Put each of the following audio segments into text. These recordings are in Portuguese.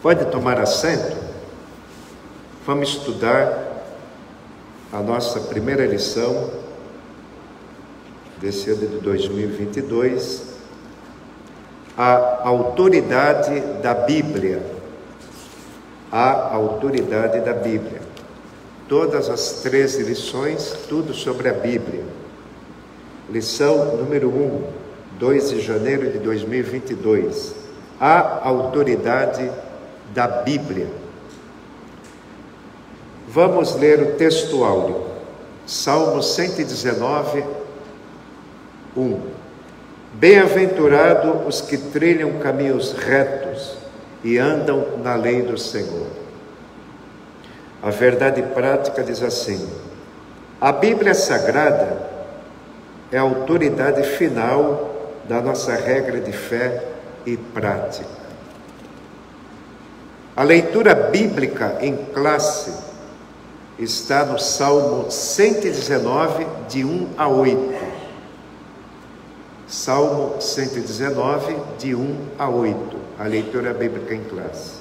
Pode tomar assento? Vamos estudar a nossa primeira lição desse ano de 2022, a autoridade da Bíblia. A autoridade da Bíblia. Todas as 13 lições, tudo sobre a Bíblia. Lição número 1, 2 de janeiro de 2022. A autoridade da Bíblia. Vamos ler o texto áureo. Salmo 119, 1. Bem-aventurado os que trilham caminhos retos e andam na lei do Senhor. A verdade prática diz assim: a Bíblia Sagrada é a autoridade final da nossa regra de fé e prática. A leitura bíblica em classe está no Salmo 119, de 1 a 8. Salmo 119, de 1 a 8. A leitura bíblica em classe.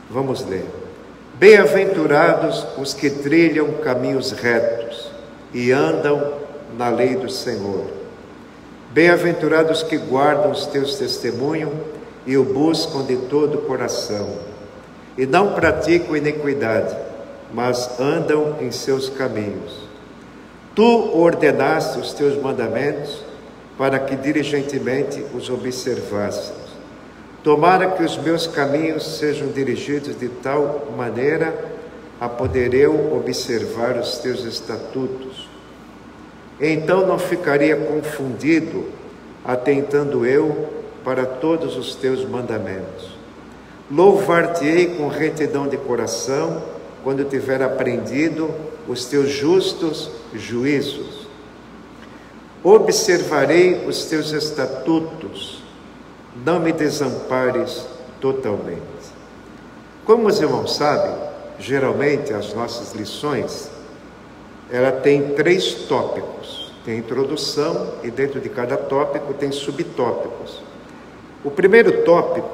Vamos ler. Bem-aventurados os que trilham caminhos retos e andam na lei do Senhor. Bem-aventurados que guardam os teus testemunhos e o buscam de todo o coração, e não praticam iniquidade, mas andam em seus caminhos. Tu ordenaste os teus mandamentos para que diligentemente os observássemos. Tomara que os meus caminhos sejam dirigidos de tal maneira a poder eu observar os teus estatutos. Então não ficaria confundido, atentando eu para todos os teus mandamentos. Louvar-te-ei com retidão de coração, quando tiver aprendido os teus justos juízos. Observarei os teus estatutos, não me desampares totalmente. Como os irmãos sabem, geralmente as nossas lições, ela tem 3 tópicos. Tem a introdução e dentro de cada tópico tem subtópicos. O primeiro tópico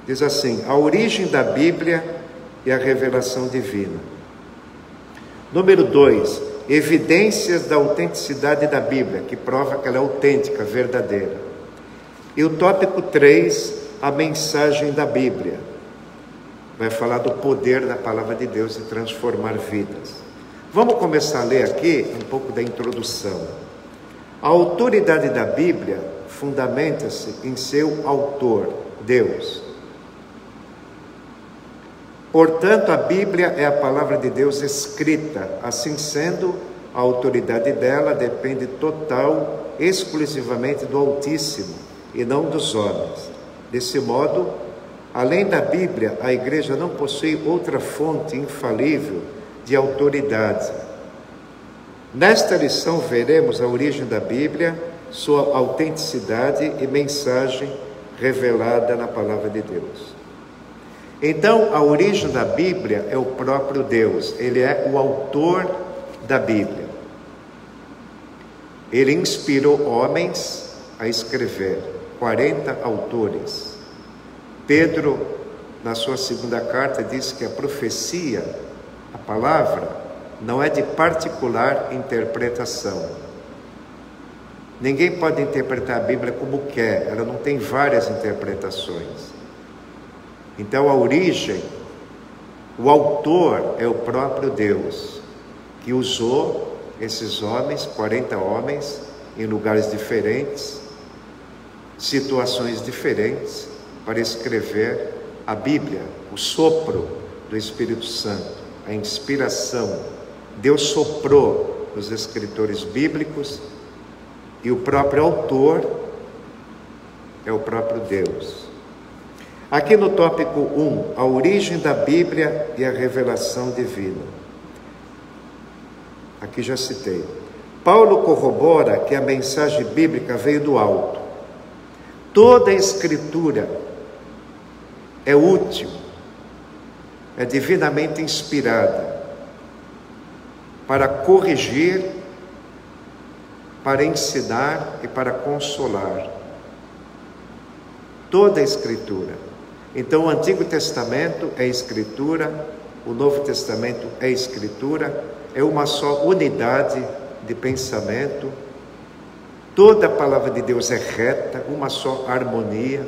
diz assim: a origem da Bíblia e a revelação divina. Número 2, evidências da autenticidade da Bíblia, que prova que ela é autêntica, verdadeira. E o tópico 3, a mensagem da Bíblia. Vai falar do poder da palavra de Deus de transformar vidas. Vamos começar a ler aqui um pouco da introdução. A autoridade da Bíblia fundamenta-se em seu autor, Deus. Portanto, a Bíblia é a palavra de Deus escrita. Assim sendo, a autoridade dela depende exclusivamente do Altíssimo e não dos homens. Desse modo, além da Bíblia, a Igreja não possui outra fonte infalível de autoridade. Nesta lição veremos a origem da Bíblia, sua autenticidade e mensagem revelada na palavra de Deus. Então, a origem da Bíblia é o próprio Deus. Ele é o autor da Bíblia. Ele inspirou homens a escrever, 40 autores. Pedro, na sua segunda carta, diz que a profecia, a palavra, não é de particular interpretação. Ninguém pode interpretar a Bíblia como quer, ela não tem várias interpretações. Então a origem, o autor é o próprio Deus, que usou esses homens, 40 homens, em lugares diferentes, situações diferentes, para escrever a Bíblia, o sopro do Espírito Santo, a inspiração. Deus soprou nos escritores bíblicos e o próprio autor é o próprio Deus. Aqui no tópico 1, a origem da Bíblia e a revelação divina. Aqui já citei. Paulo corrobora que a mensagem bíblica veio do alto. Toda a Escritura é útil, é divinamente inspirada para corrigir, para ensinar e para consolar. Toda a Escritura. Então o Antigo Testamento é Escritura, o Novo Testamento é Escritura, é uma só unidade de pensamento, toda a palavra de Deus é reta, uma só harmonia.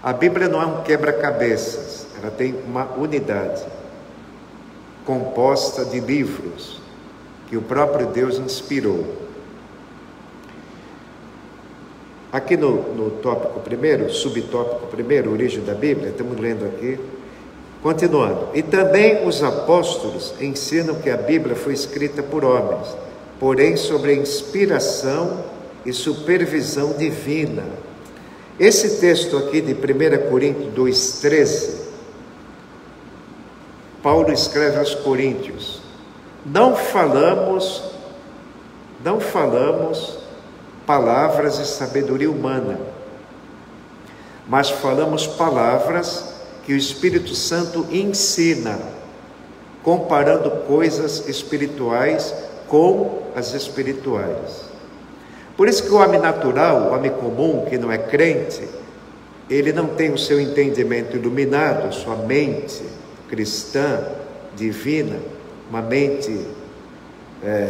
A Bíblia não é um quebra-cabeças, ela tem uma unidade, composta de livros, que o próprio Deus inspirou. Aqui no tópico primeiro, subtópico primeiro, origem da Bíblia, estamos lendo aqui, continuando. E também os apóstolos ensinam que a Bíblia foi escrita por homens, porém sobre a inspiração e supervisão divina. Esse texto aqui de 1 Coríntios 2,13, Paulo escreve aos Coríntios: não falamos palavras de sabedoria humana, mas falamos palavras que o Espírito Santo ensina, comparando coisas espirituais com as espirituais. Por isso que o homem natural, o homem comum, que não é crente, ele não tem o seu entendimento iluminado, sua mente cristã, divina, uma mente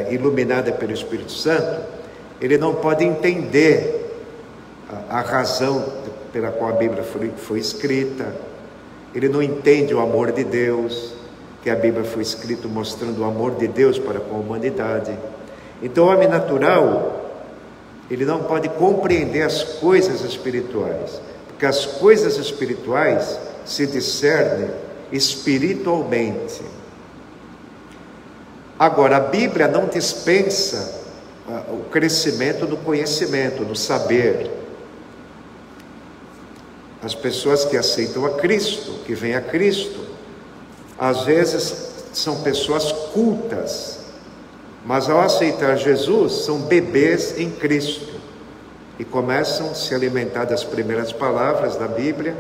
iluminada pelo Espírito Santo, ele não pode entender a razão pela qual a Bíblia foi escrita, ele não entende o amor de Deus, que a Bíblia foi escrita mostrando o amor de Deus para com a humanidade. Então o homem natural, ele não pode compreender as coisas espirituais, porque as coisas espirituais se discernem espiritualmente. Agora, a Bíblia não dispensa o crescimento do conhecimento, do saber. As pessoas que aceitam a Cristo, que vêm a Cristo, às vezes são pessoas cultas, mas ao aceitar Jesus, são bebês em Cristo, e começam a se alimentar das primeiras palavras da Bíblia,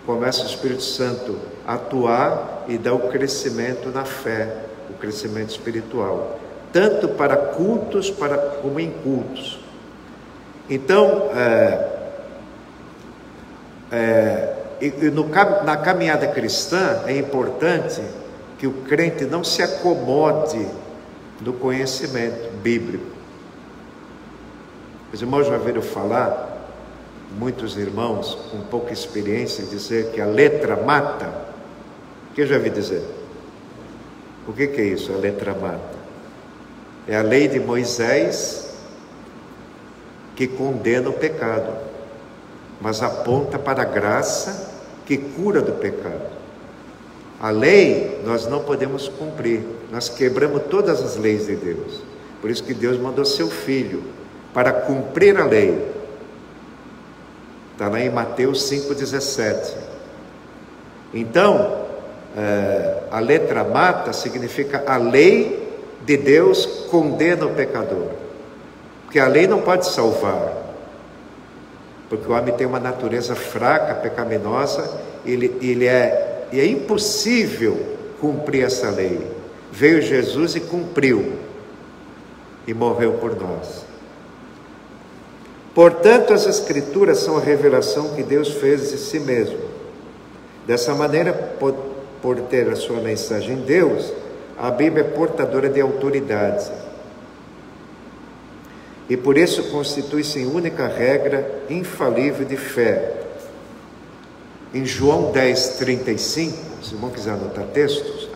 começa o Espírito Santo a atuar e dar o crescimento na fé, o crescimento espiritual, tanto para cultos como incultos. Então, na caminhada cristã, é importante que o crente não se acomode do conhecimento bíblico. Os irmãos já ouviram falar, muitos irmãos com pouca experiência, dizer que a letra mata. O que eu já ouvi dizer? O que é isso, a letra mata? É a lei de Moisés que condena o pecado, mas aponta para a graça que cura do pecado. A lei nós não podemos cumprir, nós quebramos todas as leis de Deus. Por isso que Deus mandou seu Filho para cumprir a lei. Está lá em Mateus 5,17. Então, a letra mata significa a lei de Deus condena o pecador, porque a lei não pode salvar, porque o homem tem uma natureza fraca, pecaminosa, e é impossível cumprir essa lei. Veio Jesus e cumpriu, e morreu por nós. Portanto, as Escrituras são a revelação que Deus fez de si mesmo. Dessa maneira, por ter a sua mensagem em Deus, a Bíblia é portadora de autoridade. E por isso constitui-se em única regra infalível de fé. Em João 10:35, se o irmão quiser anotar textos,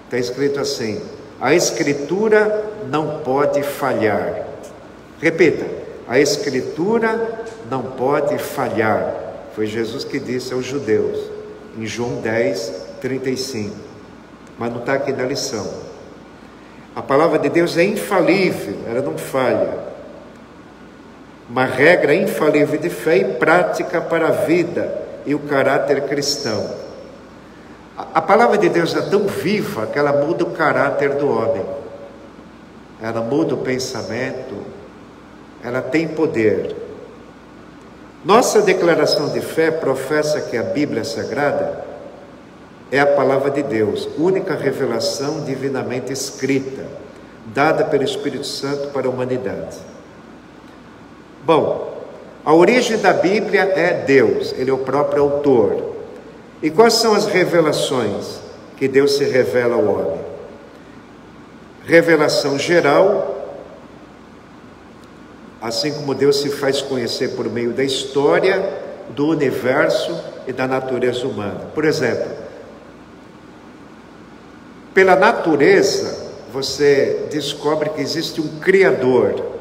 está escrito assim: a Escritura não pode falhar. Repita: a Escritura não pode falhar. Foi Jesus que disse aos judeus, em João 10:35. Mas não está aqui na lição. A palavra de Deus é infalível, ela não falha. Uma regra infalível de fé e prática para a vida e o caráter cristão. A palavra de Deus é tão viva que ela muda o caráter do homem. Ela muda o pensamento, ela tem poder. Nossa declaração de fé professa que a Bíblia Sagrada é a palavra de Deus, única revelação divinamente escrita, dada pelo Espírito Santo para a humanidade. Bom, a origem da Bíblia é Deus, Ele é o próprio autor. E quais são as revelações que Deus se revela ao homem? Revelação geral, assim como Deus se faz conhecer por meio da história, do universo e da natureza humana. Por exemplo, pela natureza, você descobre que existe um Criador.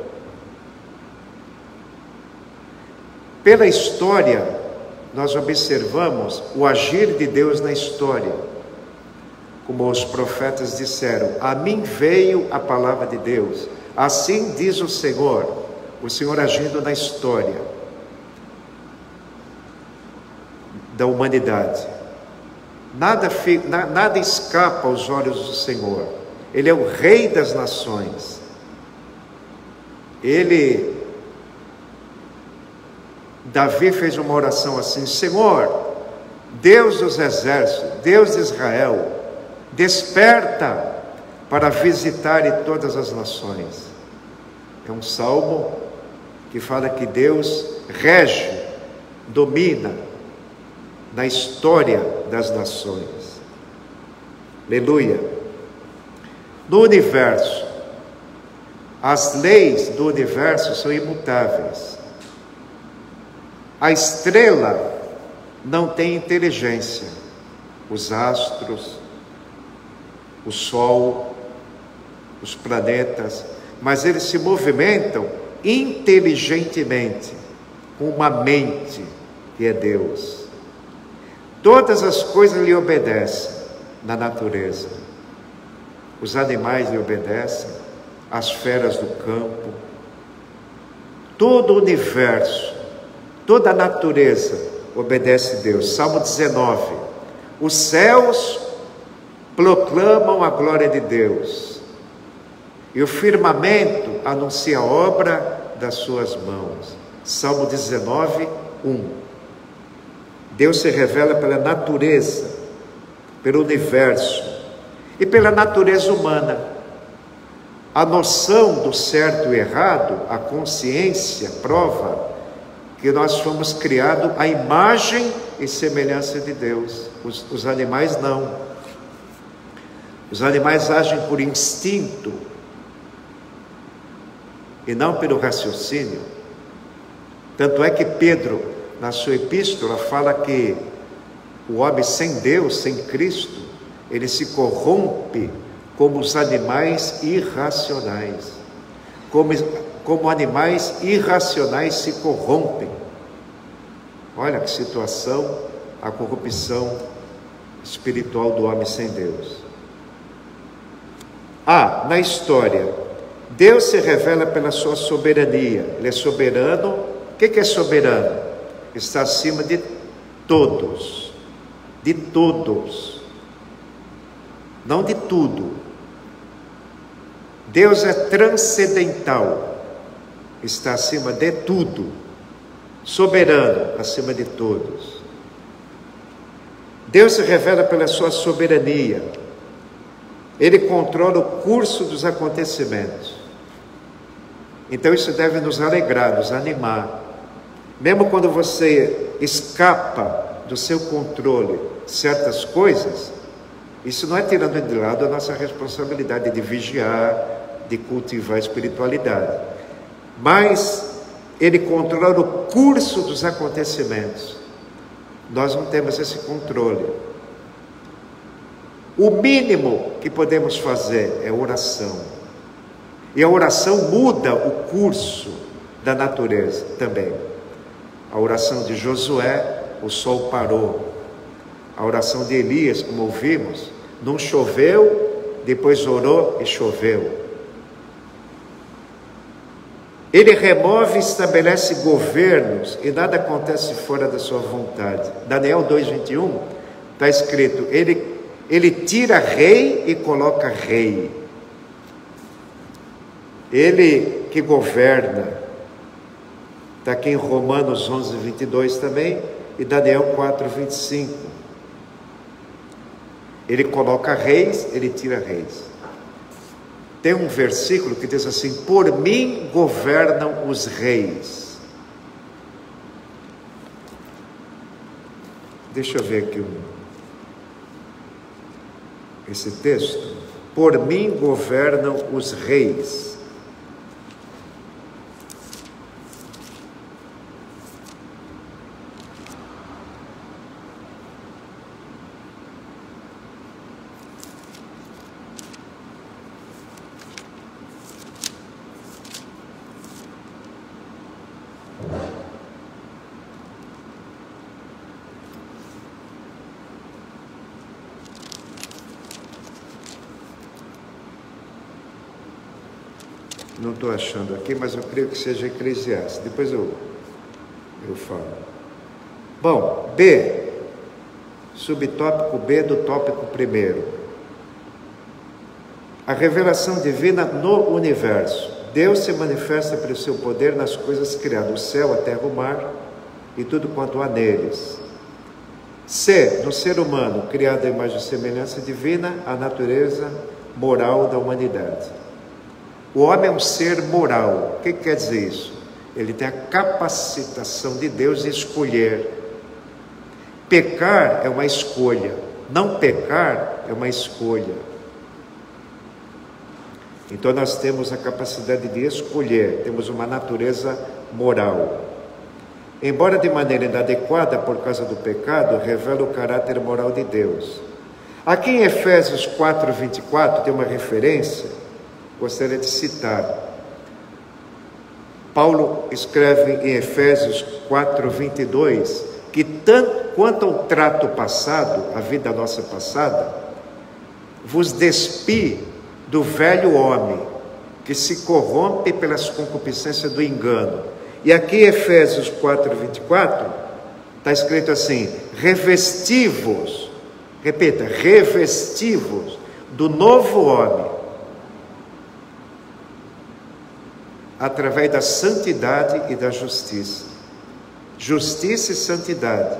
Pela história, nós observamos o agir de Deus na história. Como os profetas disseram, a mim veio a palavra de Deus. Assim diz o Senhor agindo na história da humanidade. Nada escapa aos olhos do Senhor. Ele é o Rei das nações. Davi fez uma oração assim: Senhor, Deus dos exércitos, Deus de Israel, desperta para visitar todas as nações. É um salmo que fala que Deus rege, domina na história das nações. Aleluia. No universo, as leis do universo são imutáveis. A estrela não tem inteligência. Os astros, o Sol, os planetas, mas eles se movimentam inteligentemente, com uma mente que é Deus. Todas as coisas lhe obedecem na natureza. Os animais lhe obedecem, as feras do campo, todo o universo, toda a natureza obedece a Deus. Salmo 19, os céus proclamam a glória de Deus, e o firmamento anuncia a obra das suas mãos. Salmo 19, 1. Deus se revela pela natureza, pelo universo e pela natureza humana. A noção do certo e errado, a consciência prova que nós fomos criados à imagem e semelhança de Deus. Os animais não. Os animais agem por instinto e não pelo raciocínio. Tanto é que Pedro, na sua epístola, fala que o homem sem Deus, sem Cristo, ele se corrompe como os animais irracionais. Como animais irracionais se corrompem. Olha que situação, a corrupção espiritual do homem sem Deus. Na história, Deus se revela pela sua soberania. Ele é soberano. O que é soberano? Está acima de todos. De todos. Não de tudo. Deus é transcendental. Está acima de tudo. Soberano, acima de todos. Deus se revela pela sua soberania. Ele controla o curso dos acontecimentos. Então isso deve nos alegrar, nos animar. Mesmo quando você escapa do seu controle certas coisas, isso não é tirando de lado a nossa responsabilidade de vigiar, de cultivar a espiritualidade. Mas Ele controla o curso dos acontecimentos. Nós não temos esse controle. O mínimo que podemos fazer é oração. E a oração muda o curso da natureza também. A oração de Josué, o sol parou. A oração de Elias, como ouvimos, não choveu, depois orou e choveu. Ele remove e estabelece governos e nada acontece fora da sua vontade. Daniel 2:21 está escrito, ele tira rei e coloca rei. Ele que governa. Está aqui em Romanos 11:22 também e Daniel 4:25. Ele coloca reis, ele tira reis. Tem um versículo que diz assim: por mim governam os reis. Deixa eu ver aqui esse texto. Por mim governam os reis. Não estou achando aqui, mas eu creio que seja Eclesiastes. Depois eu falo. Bom, B. Subtópico B do tópico primeiro. A revelação divina no universo. Deus se manifesta pelo seu poder nas coisas criadas, o céu, a terra, o mar e tudo quanto há neles. C. No ser humano, criado à imagem e semelhança divina, a natureza moral da humanidade. O homem é um ser moral. O que quer dizer isso? Ele tem a capacitação de Deus de escolher. Pecar é uma escolha. Não pecar é uma escolha. Então nós temos a capacidade de escolher. Temos uma natureza moral. Embora de maneira inadequada por causa do pecado, revela o caráter moral de Deus. Aqui em Efésios 4:24 tem uma referência. Gostaria de citar. Paulo escreve em Efésios 4:22 que tanto quanto ao trato passado, a vida nossa passada, vos despi do velho homem que se corrompe pelas concupiscências do engano. E aqui em Efésios 4:24 está escrito assim: revesti-vos, repita, revesti-vos do novo homem, através da santidade e da justiça. Justiça e santidade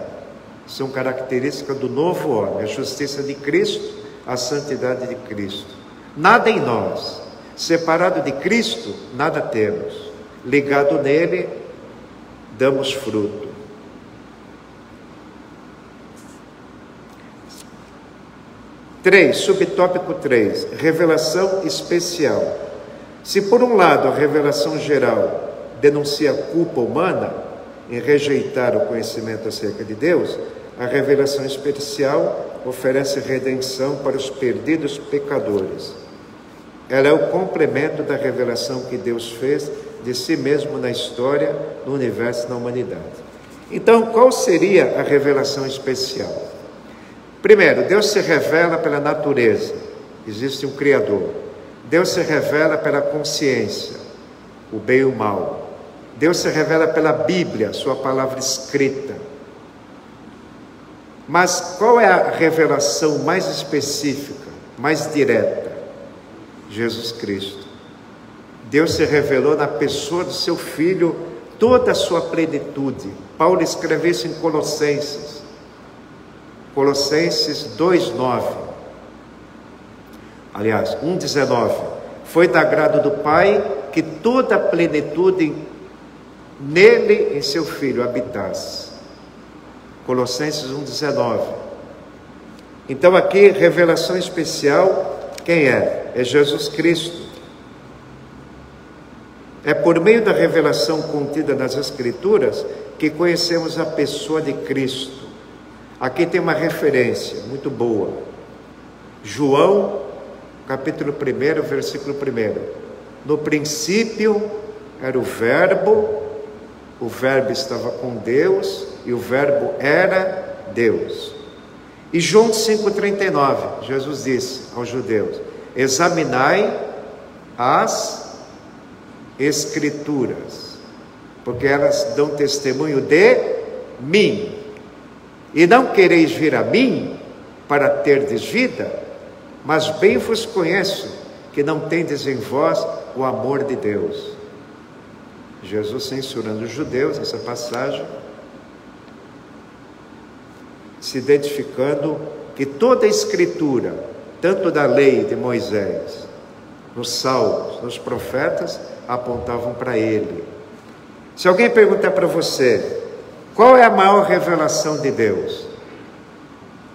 são características do novo homem. A justiça de Cristo, a santidade de Cristo. Nada em nós. Separado de Cristo, nada temos. Ligado nele, damos fruto. Subtópico 3. Revelação especial. Se por um lado a revelação geral denuncia a culpa humana em rejeitar o conhecimento acerca de Deus, a revelação especial oferece redenção para os perdidos pecadores. Ela é o complemento da revelação que Deus fez de si mesmo na história, no universo e na humanidade. Então, qual seria a revelação especial? Primeiro, Deus se revela pela natureza. Existe um Criador. Deus se revela pela consciência, o bem e o mal. Deus se revela pela Bíblia, sua palavra escrita. Mas qual é a revelação mais específica, mais direta? Jesus Cristo. Deus se revelou na pessoa do seu Filho, toda a sua plenitude. Paulo escreveu isso em Colossenses. Colossenses 2:9. Aliás, 1:19, foi da agrado do Pai que toda a plenitude nele, em seu Filho, habitasse. Colossenses 1:19. Então aqui, revelação especial, quem é? É Jesus Cristo. É por meio da revelação contida nas Escrituras que conhecemos a pessoa de Cristo. Aqui tem uma referência muito boa. João capítulo 1, versículo 1. No princípio era o Verbo estava com Deus, e o Verbo era Deus. E João 5,39, Jesus disse aos judeus: examinai as Escrituras, porque elas dão testemunho de mim, e não quereis vir a mim para terdes vida, mas bem vos conheço que não tendes em vós o amor de Deus. Jesus censurando os judeus, essa passagem, se identificando que toda a Escritura, tanto da lei de Moisés, nos Salmos, nos profetas, apontavam para ele. Se alguém perguntar para você, qual é a maior revelação de Deus?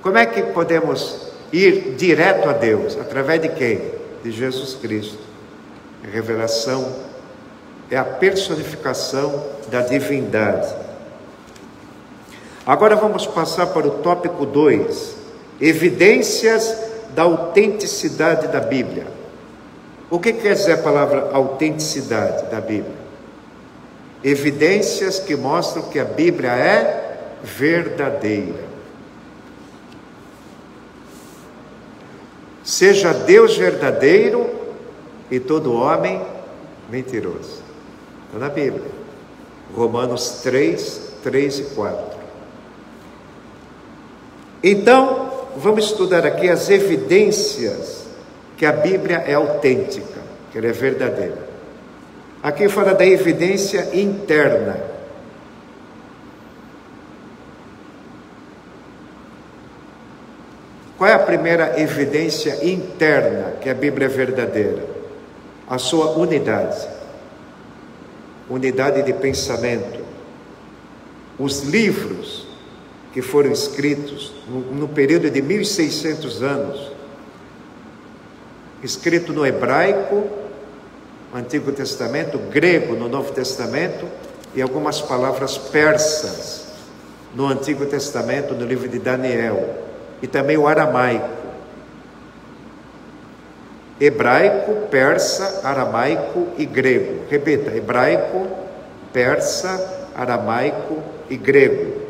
Como é que podemos ir direto a Deus? Através de quem? De Jesus Cristo. A revelação é a personificação da divindade. Agora vamos passar para o tópico 2, evidências da autenticidade da Bíblia. O que quer dizer a palavra autenticidade da Bíblia? Evidências que mostram que a Bíblia é verdadeira. Seja Deus verdadeiro e todo homem mentiroso. Está na Bíblia. Romanos 3, 3 e 4. Então, vamos estudar aqui as evidências que a Bíblia é autêntica, que ela é verdadeira. Aqui fala da evidência interna. Qual é a primeira evidência interna que a Bíblia é verdadeira? A sua unidade. Unidade de pensamento. Os livros que foram escritos no período de 1600 anos, escrito no hebraico, Antigo Testamento, grego no Novo Testamento e algumas palavras persas no Antigo Testamento, no livro de Daniel, e também o aramaico. Hebraico, persa, aramaico e grego. Repita: hebraico, persa, aramaico e grego.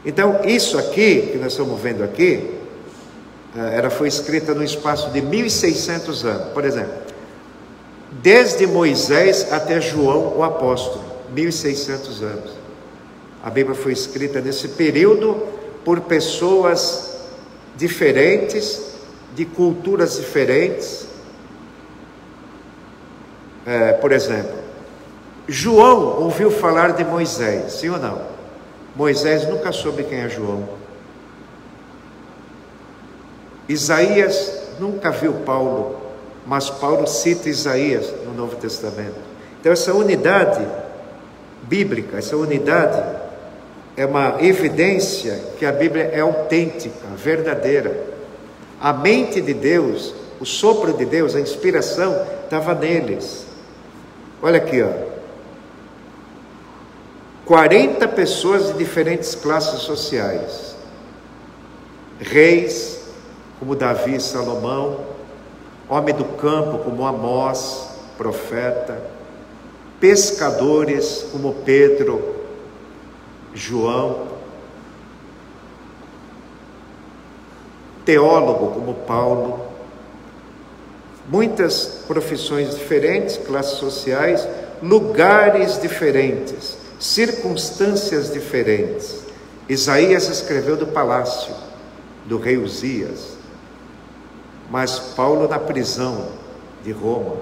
Então, isso aqui, que nós estamos vendo aqui, foi escrita no espaço de 1600 anos. Por exemplo, desde Moisés até João o apóstolo, 1600 anos. A Bíblia foi escrita nesse período por pessoas diferentes, de culturas diferentes. Por exemplo, João ouviu falar de Moisés, sim ou não? Moisés nunca soube quem é João. Isaías nunca viu Paulo, mas Paulo cita Isaías no Novo Testamento. Então essa unidade bíblica, essa unidade é uma evidência que a Bíblia é autêntica, verdadeira. A mente de Deus, o sopro de Deus, a inspiração estava neles. Olha aqui, ó. 40 pessoas de diferentes classes sociais. Reis, como Davi e Salomão, homem do campo, como Amós, profeta, pescadores, como Pedro, João, teólogo, como Paulo, muitas profissões diferentes, classes sociais, lugares diferentes, circunstâncias diferentes. Isaías escreveu do palácio do rei Uzias, mas Paulo na prisão de Roma.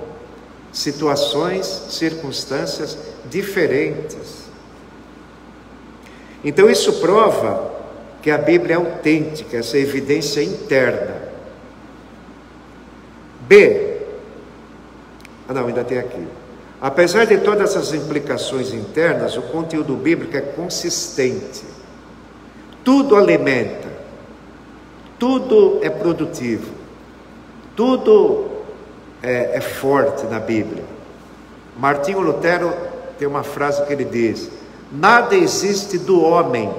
Situações, circunstâncias diferentes. Então isso prova que a Bíblia é autêntica, essa evidência interna. Ainda tem aqui. Apesar de todas as implicações internas, o conteúdo bíblico é consistente. Tudo alimenta, tudo é produtivo, tudo é forte na Bíblia. Martinho Lutero tem uma frase que ele diz: nada existe do homem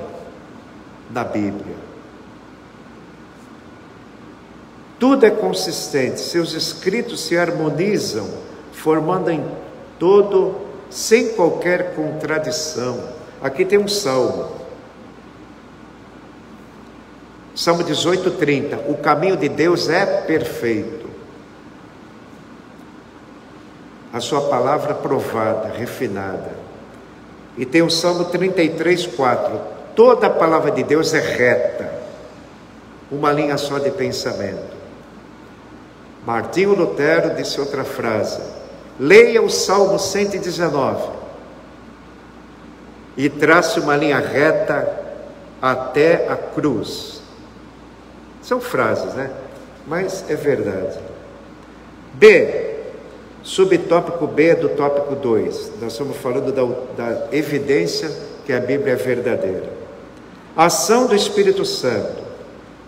na Bíblia. Tudo é consistente, seus escritos se harmonizam, formando em todo, sem qualquer contradição. Aqui tem um salmo. Salmo 18:30. O caminho de Deus é perfeito. A sua palavra provada, refinada. E tem o Salmo 33:4. Toda a palavra de Deus é reta. Uma linha só de pensamento. Martinho Lutero disse outra frase: leia o Salmo 119 e trace uma linha reta até a cruz. São frases, né? Mas é verdade. Subtópico B do tópico 2. Nós estamos falando da evidência que a Bíblia é verdadeira. Ação do Espírito Santo.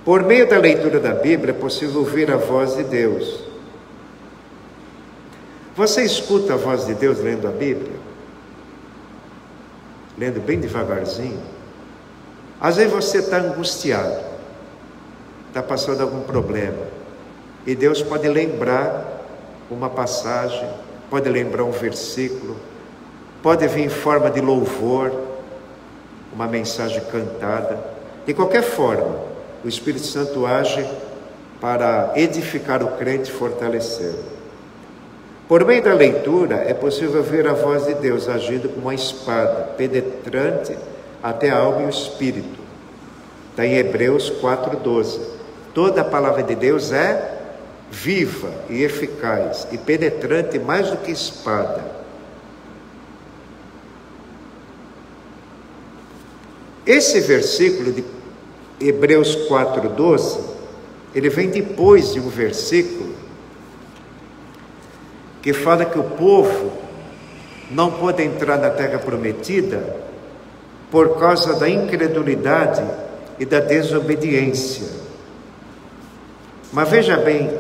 Por meio da leitura da Bíblia é possível ouvir a voz de Deus. Você escuta a voz de Deus lendo a Bíblia? Lendo bem devagarzinho? Às vezes você está angustiado, está passando algum problema, e Deus pode lembrar uma passagem, pode lembrar um versículo, pode vir em forma de louvor, uma mensagem cantada. De qualquer forma, o Espírito Santo age para edificar o crente e fortalecê-lo. Por meio da leitura, é possível ver a voz de Deus agindo como uma espada, penetrante até a alma e o espírito. Está em Hebreus 4:12. Toda a palavra de Deus é viva e eficaz e penetrante mais do que espada. Esse versículo de Hebreus 4:12, ele vem depois de um versículo que fala que o povo não pode entrar na terra prometida por causa da incredulidade e da desobediência. Mas veja bem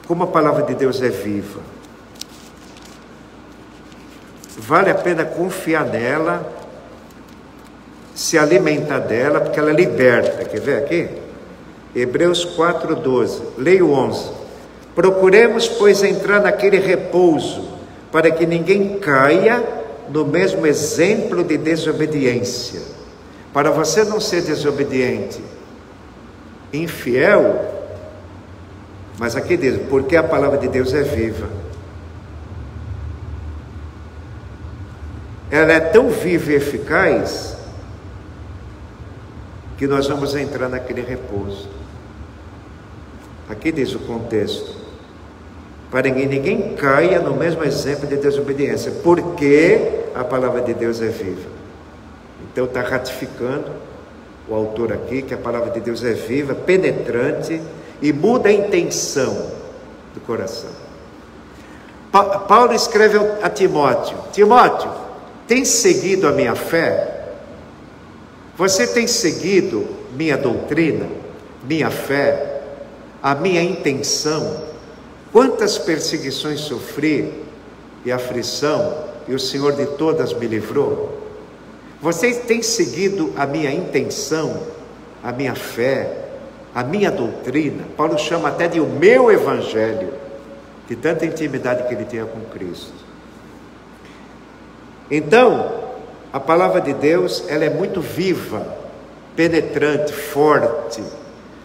como a palavra de Deus é viva. Vale a pena confiar nela, se alimentar dela, porque ela liberta. Quer ver aqui? Hebreus 4:12, leio 11. Procuremos, pois, entrar naquele repouso, para que ninguém caia no mesmo exemplo de desobediência. Para você não ser desobediente, infiel, mas aqui diz, porque a palavra de Deus é viva. Ela é tão viva e eficaz que nós vamos entrar naquele repouso. Aqui diz o contexto, para que ninguém caia no mesmo exemplo de desobediência, porque a palavra de Deus é viva. Então está ratificando o autor aqui que a palavra de Deus é viva, penetrante e muda a intenção do coração. Paulo escreve a Timóteo: Timóteo, tem seguido a minha fé? Você tem seguido minha doutrina, minha fé, a minha intenção? Quantas perseguições sofri e aflição, e o Senhor de todas me livrou? Você tem seguido a minha intenção, a minha fé, a minha doutrina? Paulo chama até de o meu evangelho, de tanta intimidade que ele tinha com Cristo. Então, a palavra de Deus, ela é muito viva, penetrante, forte,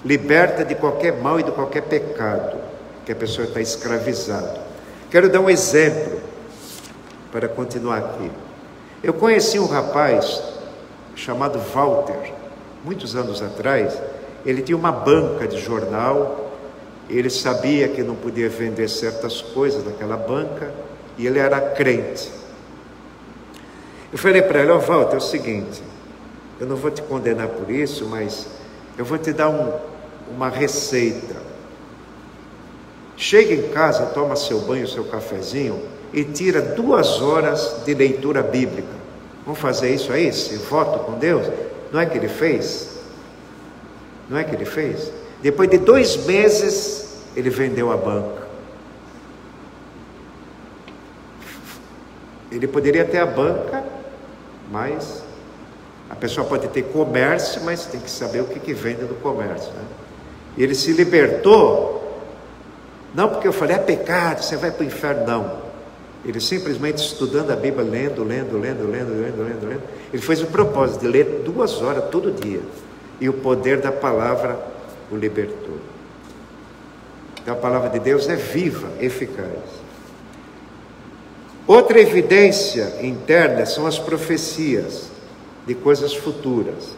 liberta de qualquer mal e de qualquer pecado que a pessoa está escravizada. Quero dar um exemplo para continuar aqui. Eu conheci um rapaz chamado Walter, muitos anos atrás. Ele tinha uma banca de jornal, ele sabia que não podia vender certas coisas naquela banca, e ele era crente. Eu falei para ele: ó, Walter, é o seguinte, eu não vou te condenar por isso, mas eu vou te dar uma receita. Chega em casa, toma seu banho, seu cafezinho e tira 2 horas de leitura bíblica. Vamos fazer isso aí? Esse voto com Deus? Não é que ele fez? Não é que ele fez? Depois de 2 meses, ele vendeu a banca. Ele poderia ter a banca, mas a pessoa pode ter comércio, mas tem que saber o que vende do comércio, né? E ele se libertou, não porque eu falei, é pecado, você vai para o inferno, não. Ele simplesmente estudando a Bíblia, lendo. Ele fez o propósito de ler 2 horas todo dia, e o poder da palavra o libertou. Então a palavra de Deus é viva, eficaz. Outra evidência interna são as profecias de coisas futuras.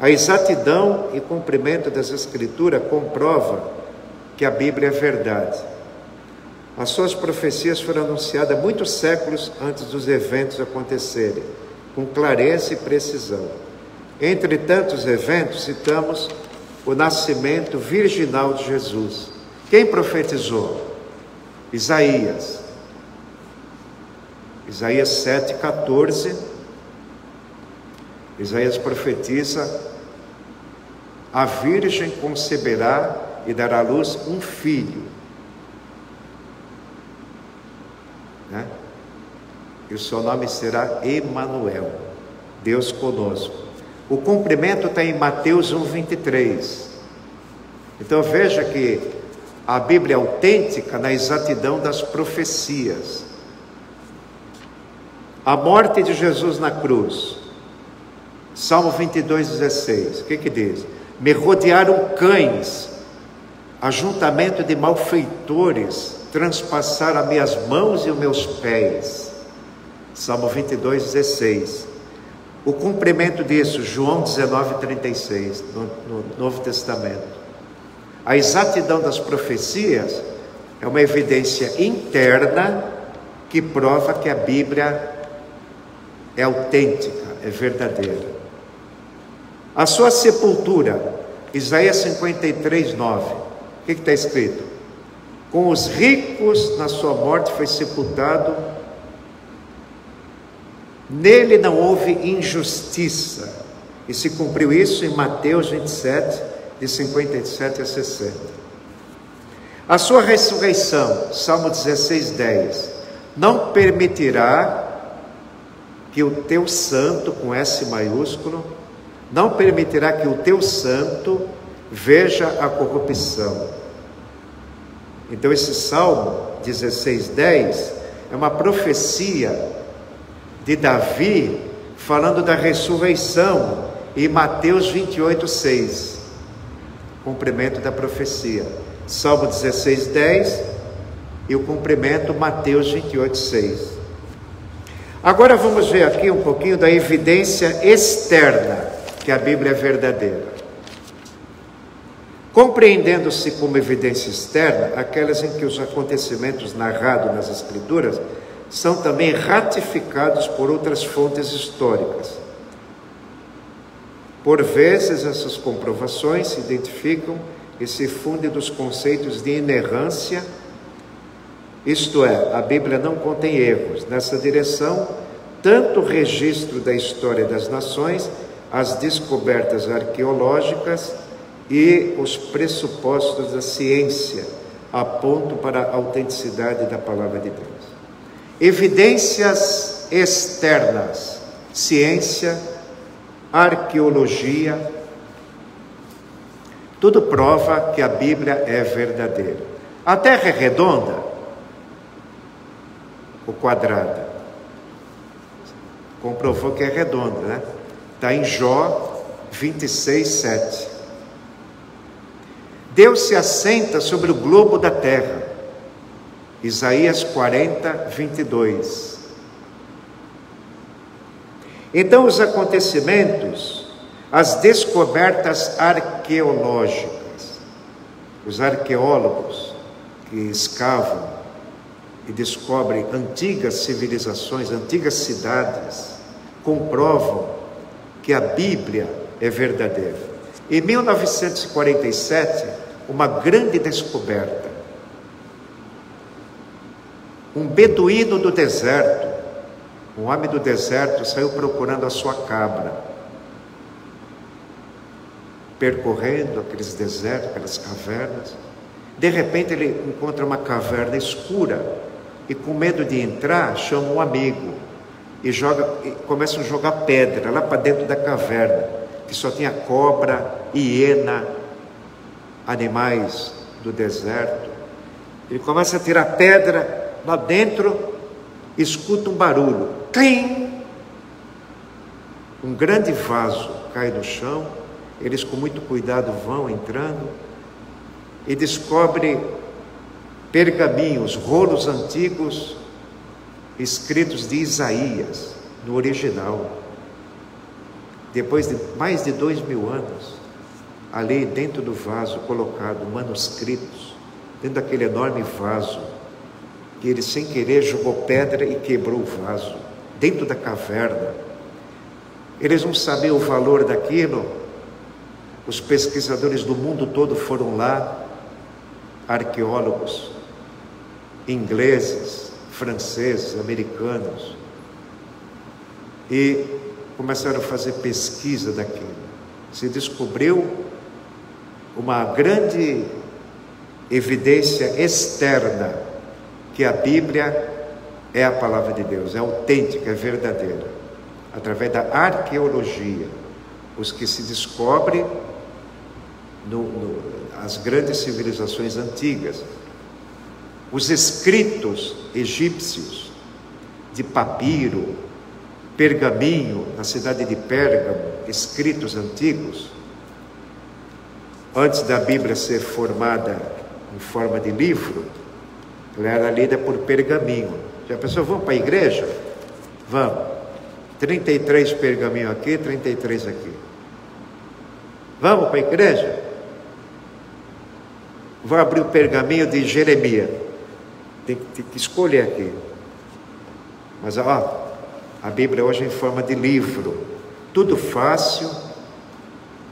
A exatidão e cumprimento das Escrituras comprova que a Bíblia é verdade. As suas profecias foram anunciadas muitos séculos antes dos eventos acontecerem, com clareza e precisão. Entre tantos eventos, citamos o nascimento virginal de Jesus. Quem profetizou? Isaías. Isaías 7,14. Isaías profetiza a virgem conceberá e dará à luz um filho, né? E o seu nome será Emanuel, Deus conosco. O cumprimento está em Mateus 1:23. Então veja que a Bíblia é autêntica na exatidão das profecias. A morte de Jesus na cruz, Salmo 22:16, o que diz? Me rodearam cães, ajuntamento de malfeitores, transpassaram as minhas mãos e os meus pés. Salmo 22:16. O cumprimento disso, João 19:36, no Novo Testamento. A exatidão das profecias é uma evidência interna que prova que a Bíblia é autêntica, é verdadeira. A sua sepultura, Isaías 53:9, o que está escrito? Com os ricos na sua morte foi sepultado, nele não houve injustiça. E se cumpriu isso em Mateus 27, de 57 a 60. A sua ressurreição, Salmo 16:10, não permitirá que o teu santo, com S maiúsculo, não permitirá que o teu santo veja a corrupção. Então esse Salmo 16:10 é uma profecia de Davi falando da ressurreição em Mateus 28:6, cumprimento da profecia. Salmo 16:10 e o cumprimento Mateus 28:6. Agora vamos ver aqui um pouquinho da evidência externa que a Bíblia é verdadeira. Compreendendo-se como evidência externa aquelas em que os acontecimentos narrados nas Escrituras são também ratificados por outras fontes históricas. Por vezes essas comprovações se identificam e se fundem dos conceitos de inerrância, isto é, a Bíblia não contém erros. Nessa direção, tanto o registro da história das nações, as descobertas arqueológicas e os pressupostos da ciência apontam para a autenticidade da palavra de Deus. Evidências externas, ciência, arqueologia, tudo prova que a Bíblia é verdadeira. A Terra é redonda ou quadrada? Comprovou que é redonda, né? Está em Jó 26:7. Deus se assenta sobre o globo da terra. Isaías 40:22. Então os acontecimentos, as descobertas arqueológicas, os arqueólogos que escavam e descobrem antigas civilizações, antigas cidades, comprovam que a Bíblia é verdadeira. Em 1947, uma grande descoberta. Um beduíno do deserto, um homem do deserto, saiu procurando a sua cabra, percorrendo aqueles desertos, aquelas cavernas. De repente ele encontra uma caverna escura e, com medo de entrar, chama um amigo e começa a jogar pedra lá para dentro da caverna, que só tinha cobra, hiena, animais do deserto. Ele começa a tirar pedra lá dentro, escuta um barulho, clim! Um grande vaso cai no chão. Eles, com muito cuidado, vão entrando e descobre pergaminhos, rolos antigos, escritos de Isaías, no original. Depois de mais de 2000 anos, ali dentro do vaso, colocado manuscritos, dentro daquele enorme vaso, que ele, sem querer, jogou pedra e quebrou o vaso, dentro da caverna. Eles não sabiam o valor daquilo. Os pesquisadores do mundo todo foram lá, arqueólogos, ingleses, franceses, americanos, e começaram a fazer pesquisa daquilo. Se descobriu uma grande evidência externa que a Bíblia é a palavra de Deus, é autêntica, é verdadeira, através da arqueologia, os que se descobrem as grandes civilizações antigas, os escritos egípcios de papiro, pergaminho, na cidade de Pérgamo, escritos antigos, antes da Bíblia ser formada em forma de livro, ela era lida por pergaminho. Já pensou, vamos para a igreja? Vamos. 33 pergaminhos aqui, 33 aqui. Vamos para a igreja? Vou abrir o pergaminho de Jeremias. Tem que escolher aqui. Mas, ó, a Bíblia hoje é em forma de livro. Tudo fácil,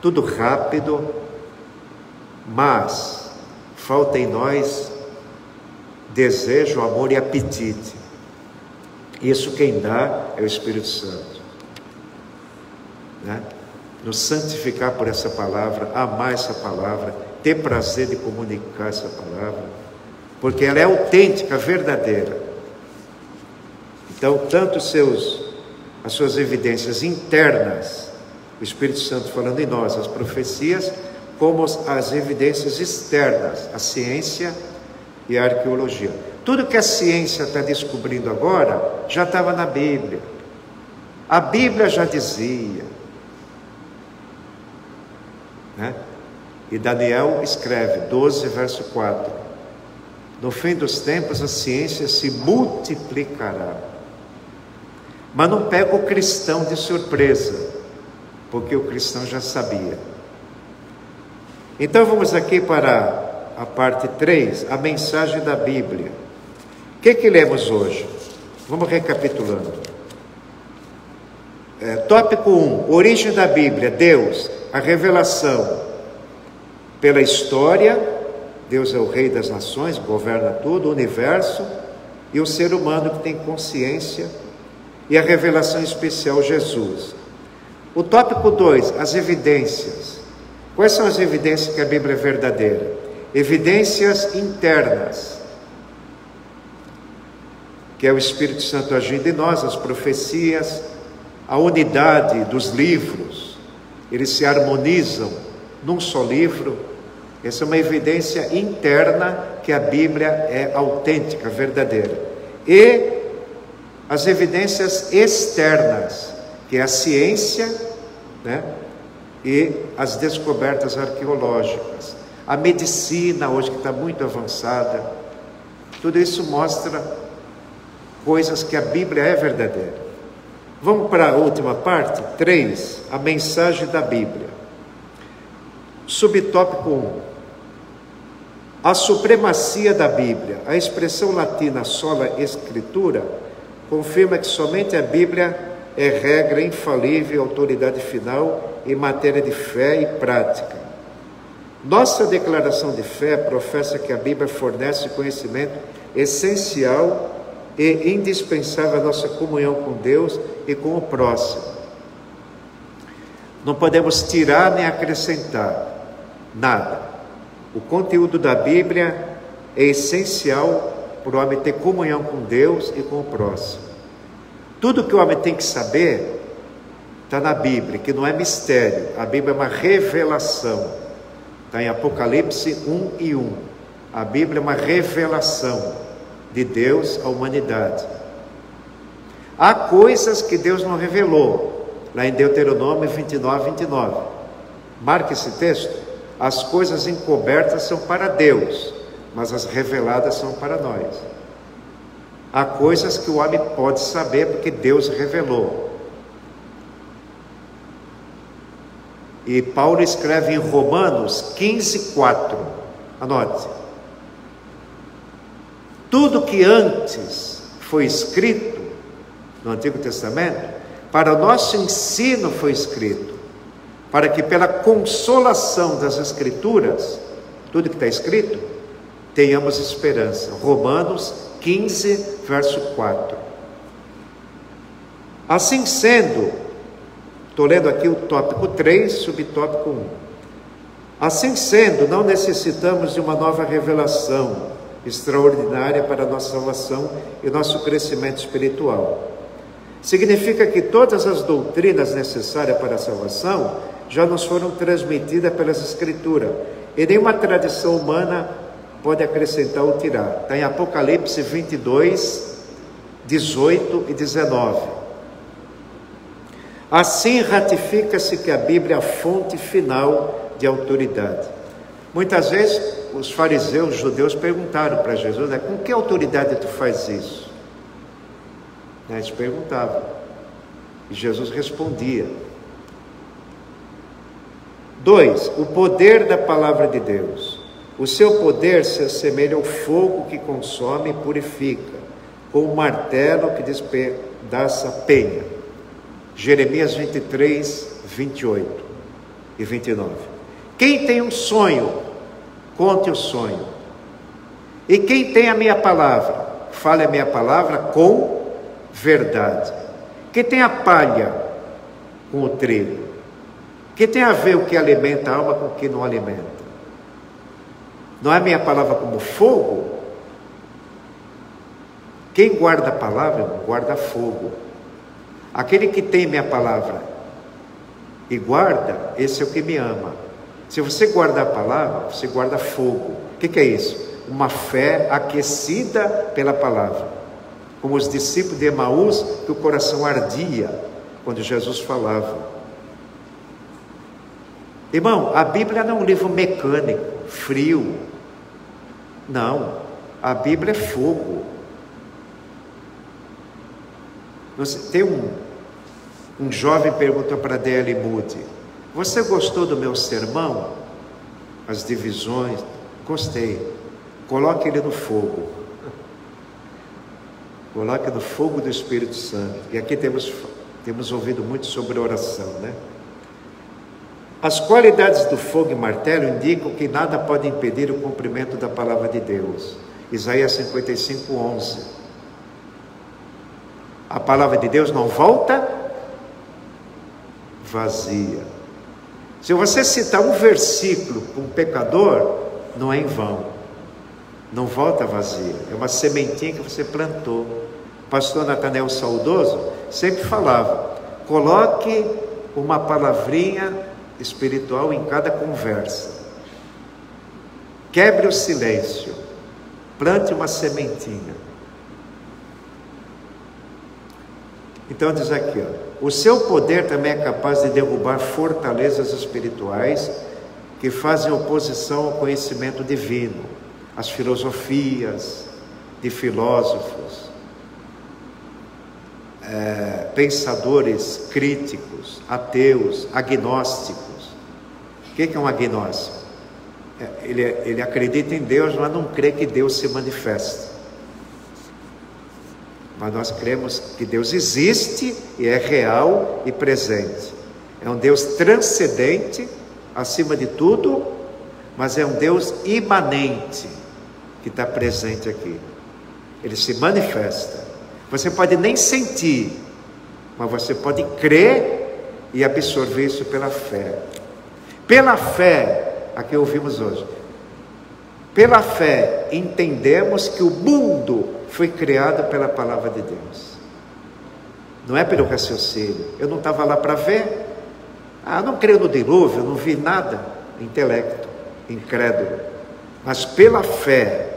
tudo rápido, mas falta em nós desejo, amor e apetite. Isso quem dá é o Espírito Santo, né? Nos santificar por essa palavra, amar essa palavra, ter prazer de comunicar essa palavra, porque ela é autêntica, verdadeira. Então, tanto as suas evidências internas, o Espírito Santo falando em nós, as profecias, como as evidências externas, a ciência e a arqueologia. Tudo que a ciência está descobrindo agora, já estava na Bíblia. A Bíblia já dizia, né? E Daniel escreve, 12, verso 4. No fim dos tempos, a ciência se multiplicará. Mas não pega o cristão de surpresa, porque o cristão já sabia. Então vamos aqui para a parte 3, a mensagem da Bíblia. O que lemos hoje? Vamos recapitulando. Tópico 1, origem da Bíblia, Deus, a revelação pela história. Deus é o rei das nações, governa tudo, o universo, e o ser humano que tem consciência, e a revelação especial, Jesus. O tópico 2, as evidências. Quais são as evidências que a Bíblia é verdadeira? Evidências internas, que é o Espírito Santo agindo em nós, as profecias, a unidade dos livros, eles se harmonizam num só livro. Essa é uma evidência interna que a Bíblia é autêntica, verdadeira. E as evidências externas, que é a ciência, né? E as descobertas arqueológicas. A medicina hoje, que está muito avançada, tudo isso mostra coisas que a Bíblia é verdadeira. Vamos para a última parte, 3, a mensagem da Bíblia. Subtópico 1, a supremacia da Bíblia. A expressão latina sola escritura confirma que somente a Bíblia é regra infalível e autoridade final em matéria de fé e prática. Nossa declaração de fé professa que a Bíblia fornece conhecimento essencial e indispensável à nossa comunhão com Deus e com o próximo. Não podemos tirar nem acrescentar nada. O conteúdo da Bíblia é essencial para o homem ter comunhão com Deus e com o próximo. Tudo que o homem tem que saber está na Bíblia, que não é mistério. A Bíblia é uma revelação. Está em Apocalipse 1:1. A Bíblia é uma revelação de Deus à humanidade. Há coisas que Deus não revelou, lá em Deuteronômio 29:29. Marque esse texto. As coisas encobertas são para Deus, mas as reveladas são para nós. Há coisas que o homem pode saber porque Deus revelou. E Paulo escreve em Romanos 15:4. Anote. Tudo que antes foi escrito no Antigo Testamento, para o nosso ensino foi escrito, para que pela consolação das Escrituras, tudo que está escrito, tenhamos esperança. Romanos 15, verso 4. Assim sendo, estou lendo aqui o tópico 3, subtópico 1. Assim sendo, não necessitamos de uma nova revelação extraordinária para a nossa salvação e nosso crescimento espiritual. Significa que todas as doutrinas necessárias para a salvação já nos foram transmitidas pelas Escrituras, e nenhuma tradição humana pode acrescentar ou tirar. Está em Apocalipse 22, 18 e 19. Assim ratifica-se que a Bíblia é a fonte final de autoridade. Muitas vezes os fariseus, os judeus perguntaram para Jesus, com que autoridade tu faz isso? Eles perguntavam, e Jesus respondia. 2. O poder da palavra de Deus. O seu poder se assemelha ao fogo que consome e purifica, com o martelo que despedaça a penha. Jeremias 23, 28 e 29. Quem tem um sonho, conte o sonho. E quem tem a minha palavra, fale a minha palavra com verdade. Quem tem a palha com o trigo? Que tem a ver o que alimenta a alma com o que não alimenta? Não é a minha palavra como fogo? Quem guarda a palavra, guarda fogo. Aquele que tem minha palavra e guarda, esse é o que me ama. Se você guardar a palavra, você guarda fogo. O que é isso? Uma fé aquecida pela palavra. Como os discípulos de Emaús, que o coração ardia quando Jesus falava. Irmão, a Bíblia não é um livro mecânico, frio. Não, a Bíblia é fogo. Tem um jovem perguntou para D.L. Moody: você gostou do meu sermão? As divisões? Gostei. Coloque ele no fogo. Coloque no fogo do Espírito Santo. E aqui temos ouvido muito sobre oração, né? As qualidades do fogo e martelo indicam que nada pode impedir o cumprimento da palavra de Deus. Isaías 55, 11. A palavra de Deus não volta vazia. Se você citar um versículo para um pecador, não é em vão. Não volta vazia. É uma sementinha que você plantou. O pastor Natanael Saudoso sempre falava: coloque uma palavrinha espiritual em cada conversa. Quebre o silêncio. Plante uma sementinha. Então diz aqui, o seu poder também é capaz de derrubar fortalezas espirituais que fazem oposição ao conhecimento divino, as filosofias de filósofos, pensadores críticos, ateus, agnósticos. O que é um agnóstico? Ele acredita em Deus, mas não crê que Deus se manifesta. Mas nós cremos que Deus existe e é real e presente. É um Deus transcendente, acima de tudo, mas é um Deus imanente que está presente aqui. Ele se manifesta. Você pode nem sentir, mas você pode crer e absorver isso pela fé. Pela fé, aqui ouvimos hoje, pela fé entendemos que o mundo foi criado pela palavra de Deus. Não é pelo raciocínio. Eu não estava lá para ver. Não creio no dilúvio, não vi nada. Intelecto, incrédulo. Mas pela fé,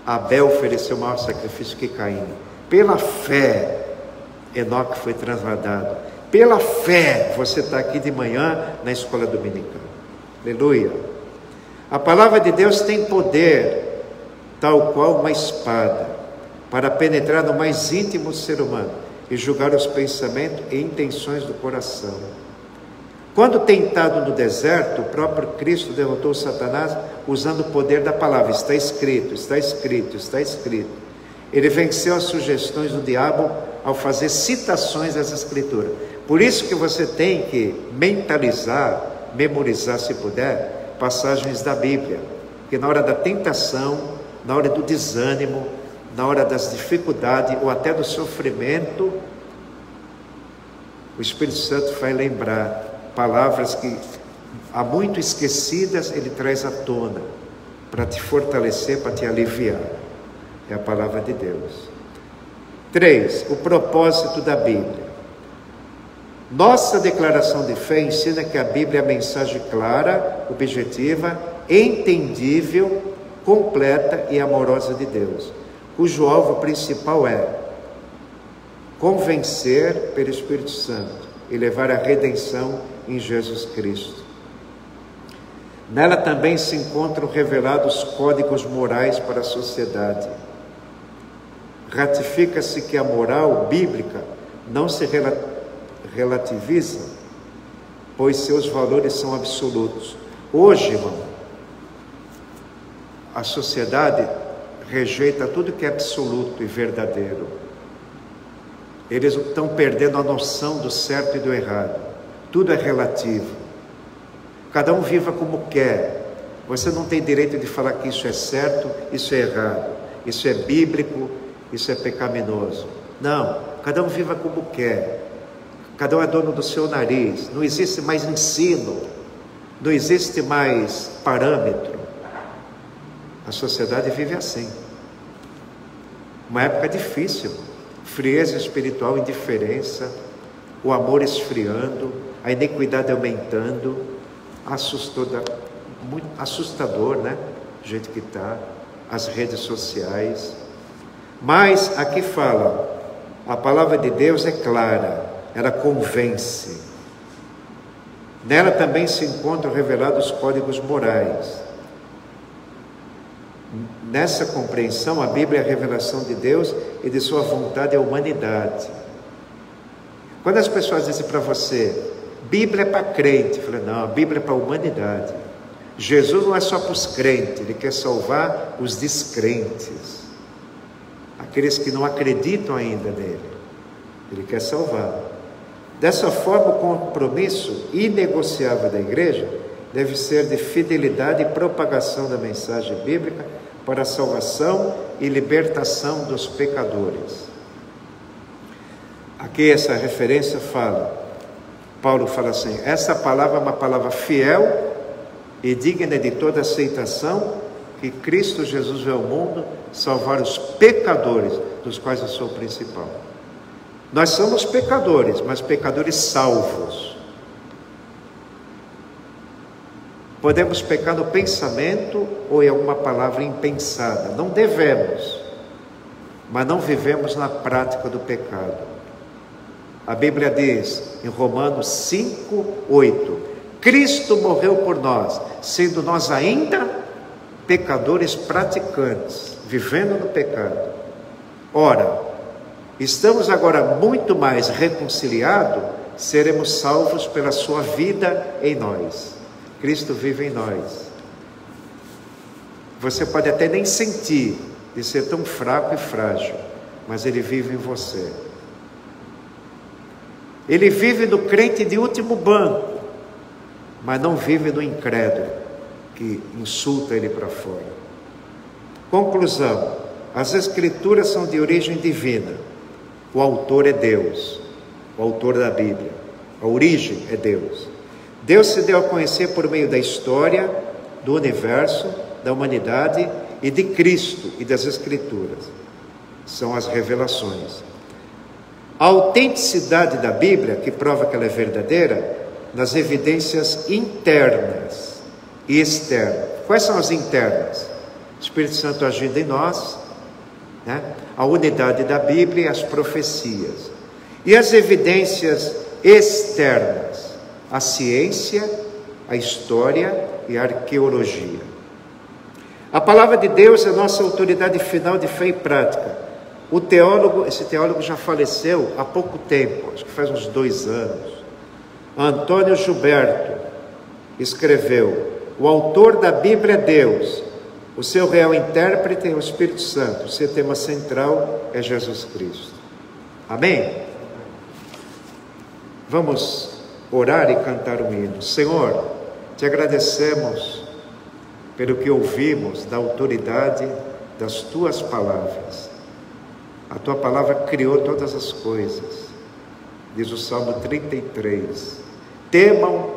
Abel ofereceu maior sacrifício que Caim. Pela fé, Enoque foi transladado. Pela fé, você está aqui de manhã na escola dominical. Aleluia. A palavra de Deus tem poder, tal qual uma espada, para penetrar no mais íntimo do ser humano e julgar os pensamentos e intenções do coração. Quando tentado no deserto, o próprio Cristo derrotou Satanás usando o poder da palavra. Está escrito, está escrito, está escrito. Ele venceu as sugestões do diabo ao fazer citações das Escrituras. Por isso que você tem que mentalizar, memorizar, se puder, passagens da Bíblia. Porque na hora da tentação, na hora do desânimo, na hora das dificuldades ou até do sofrimento, o Espírito Santo vai lembrar palavras que há muito esquecidas, Ele traz à tona, para te fortalecer, para te aliviar. É a palavra de Deus. 3. O propósito da Bíblia. Nossa declaração de fé ensina que a Bíblia é a mensagem clara, objetiva, entendível, completa e amorosa de Deus, cujo alvo principal é convencer pelo Espírito Santo e levar a redenção em Jesus Cristo. Nela também se encontram revelados códigos morais para a sociedade. Ratifica-se que a moral bíblica não se relativiza, pois seus valores são absolutos. Hoje, irmão, a sociedade rejeita tudo que é absoluto e verdadeiro. Eles estão perdendo a noção do certo e do errado. Tudo é relativo. Cada um viva como quer. Você não tem direito de falar que isso é certo, isso é errado, isso é bíblico, isso é pecaminoso. Não, cada um viva como quer. Cada um é dono do seu nariz. Não existe mais ensino, não existe mais parâmetro. A sociedade vive assim. Uma época difícil, frieza espiritual, indiferença, o amor esfriando, a iniquidade aumentando. Muito assustador, né? Do jeito que está, as redes sociais. Mas aqui fala, a palavra de Deus é clara, ela convence. Nela também se encontram revelados códigos morais. Nessa compreensão, a Bíblia é a revelação de Deus e de sua vontade à humanidade. Quando as pessoas dizem para você, Bíblia é para crente, eu falei, não, a Bíblia é para a humanidade. Jesus não é só para os crentes, Ele quer salvar os descrentes, aqueles que não acreditam ainda nele, Ele quer salvar. Dessa forma, o compromisso inegociável da igreja deve ser de fidelidade e propagação da mensagem bíblica para a salvação e libertação dos pecadores. Aqui essa referência Paulo fala assim, essa palavra é uma palavra fiel e digna de toda aceitação, que Cristo Jesus veio ao mundo salvar os pecadores, dos quais eu sou o principal. Nós somos pecadores, mas pecadores salvos. Podemos pecar no pensamento ou em alguma palavra impensada. Não devemos, mas não vivemos na prática do pecado. A Bíblia diz em Romanos 5:8, Cristo morreu por nós, sendo nós ainda pecadores praticantes, vivendo no pecado. Ora, estamos agora muito mais reconciliados, seremos salvos pela sua vida em nós. Cristo vive em nós. Você pode até nem sentir de ser tão fraco e frágil, mas Ele vive em você. Ele vive no crente de último banco, mas não vive no incrédulo, que insulta ele para fora. Conclusão, as Escrituras são de origem divina. O autor é Deus, o autor da Bíblia. A origem é Deus. Deus se deu a conhecer por meio da história, do universo, da humanidade e de Cristo e das Escrituras. São as revelações. A autenticidade da Bíblia, que prova que ela é verdadeira, nas evidências internas e externas. Quais são as internas? O Espírito Santo agindo em nós, né? A unidade da Bíblia e as profecias. E as evidências externas? A ciência, a história e a arqueologia. A palavra de Deus é nossa autoridade final de fé e prática. Esse teólogo já faleceu há pouco tempo, acho que faz uns 2 anos. Antônio Gilberto escreveu, o autor da Bíblia é Deus, o seu real intérprete é o Espírito Santo, o seu tema central é Jesus Cristo. Amém? Vamos orar e cantar um hino. Senhor, te agradecemos pelo que ouvimos da autoridade das tuas palavras. A tua palavra criou todas as coisas, diz o Salmo 33. Temam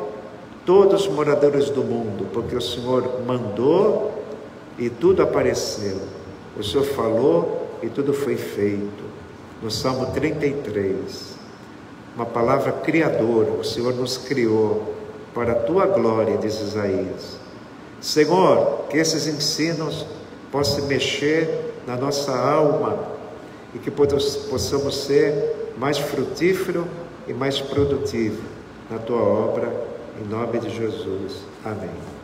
todos os moradores do mundo, porque o Senhor mandou e tudo apareceu. O Senhor falou e tudo foi feito. No Salmo 33, uma palavra criadora, o Senhor nos criou para a tua glória, diz Isaías. Senhor, que esses ensinos possam mexer na nossa alma e que possamos ser mais frutíferos e mais produtivos na tua obra, em nome de Jesus. Amém.